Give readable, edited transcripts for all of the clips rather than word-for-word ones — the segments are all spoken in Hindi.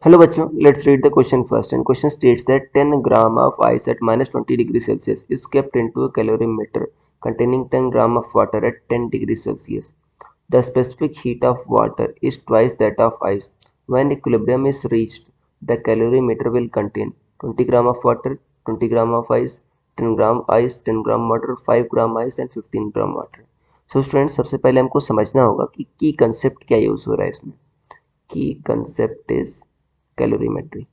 Hello bachcho, let's read the question first. And question states that 10 gram of ice at minus 20 degrees Celsius is kept into a calorimeter containing 10 gram of water at 10 degrees Celsius. The specific heat of water is twice that of ice. When equilibrium is reached, the calorimeter will contain 20 gram of water, 20 gram of ice, 10 gram ice, 10 gram water, 5 gram ice and 15 gram water. So student सबसे पहले हमको समझना होगा कि की कंसेप्ट क्या यूज हो रहा है इसमें. Key concept is calorimetry.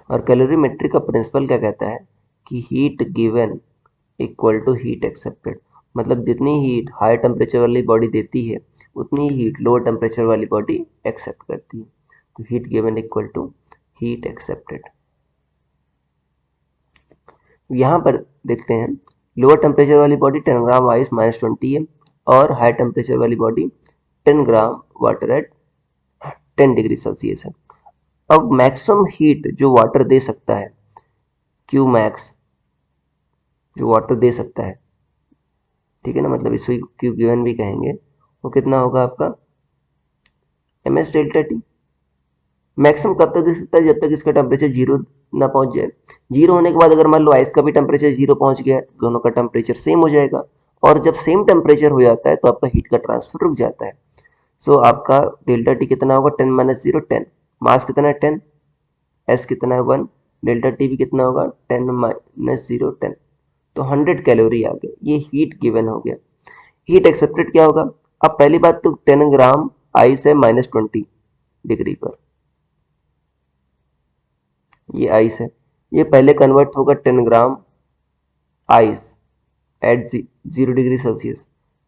और कैलोरीमेट्री का प्रिंसिपल क्या कहता है कि heat given equal to heat accepted. मतलब जितनी हीट हाई टेम्परेचर वाली बॉडी देती है उतनी हीट लोअर टेम्परेचर वाली बॉडी एक्सेप्ट करती है. तो heat given equal to heat accepted. यहाँ पर देखते हैं लोअर टेम्परेचर वाली बॉडी 10 ग्राम आइस -20 है और हाई टेम्परेचर वाली body 10 gram water at 10 degree Celsius है. अब मैक्सिमम हीट जो वाटर दे सकता है, क्यू मैक्स जो वाटर दे सकता है, ठीक है ना, मतलब इसको क्यू गिवन भी कहेंगे, वो कितना होगा आपका m s delta t. Maximum कब तक दे सकता है? जब तक इसका टेम्परेचर जीरो ना पहुंच जाए. जीरो होने के बाद अगर मान लो आइस का भी टेम्परेचर जीरो पहुंच गया तो दोनों का टेम्परेचर सेम हो जाएगा. और जब सेम टेम्परेचर हो जाता है तो आपका हीट का ट्रांसफर रुक जाता है. सो आपका डेल्टा टी कितना होगा? 10 माइनस जीरो 10. मास कितना है? 10. एस कितना है? 1. डेल्टा टी भी कितना होगा? 10 माइनस जीरो 10. तो 100 कैलोरी आ गया. ये हीट गिवन हो गया. हीट एक्सेप्टेड क्या होगा? अब पहली बात तो 10 ग्राम आइस है -20 डिग्री पर, ये आइस है. ये पहले कन्वर्ट होगा 10 gram ice eight 0 degree Celsius.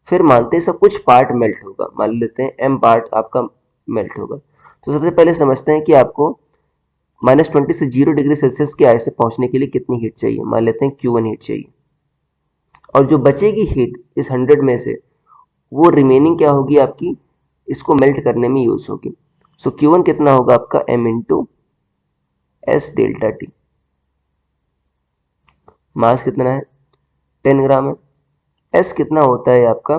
फिर मानते हैं सब कुछ पार्ट मेल्ट होगा, मान लेते हैं m पार्ट आपका मेल्ट होगा. तो सबसे पहले समझते हैं कि आपको -20 से 0 डिग्री सेल्सियस की आइस से पहुंचने के लिए कितनी हीट चाहिए. मान लेते हैं Q1 हीट चाहिए. और जो बचेगी हीट इस 100 में से, वो रिमेनिंग क्या होगी आपकी, इसको मेल्ट करने में यूज होगी. सो Q1 कितना होगा आपका? m into s delta t. Mass कितना है? 10 ग्राम है. एस कितना होता है आपका?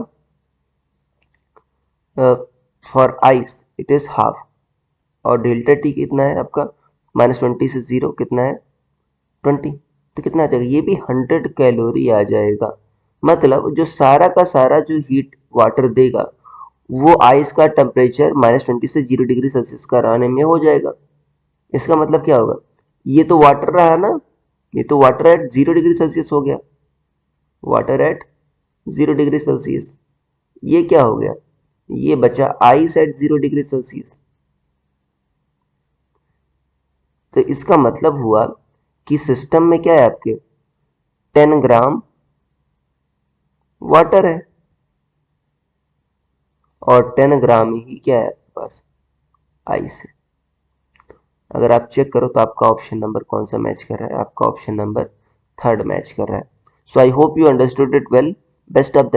For ice it is half. और डेल्टा टी कितना है आपका? -20 से 0 कितना है? 20. तो कितना आ जाएगा? ये भी 100 कैलोरी आ जाएगा. मतलब जो सारा का सारा जो हीट वाटर देगा वो आइस का टेम्परेचर -20 से 0 डिग्री सेल्सियस का रहने में हो जाएगा. इसका मतलब क्या होगा? ये तो वाटर रहा ना, ये तो वाटर एट 0 डिग्री सेल्सियस हो गया, वाटर एट 0 डिग्री सेल्सियस. ये क्या हो गया? ये बचा आइस एट 0 डिग्री सेल्सियस. तो इसका मतलब हुआ कि सिस्टम में क्या है आपके? 10 ग्राम वाटर है और 10 ग्राम ही क्या है आपके पास? आइस है. अगर आप चेक करो तो आपका ऑप्शन नंबर कौन सा मैच कर रहा है? आपका ऑप्शन नंबर 3rd मैच कर रहा है. So I hope you understood it well. Best of the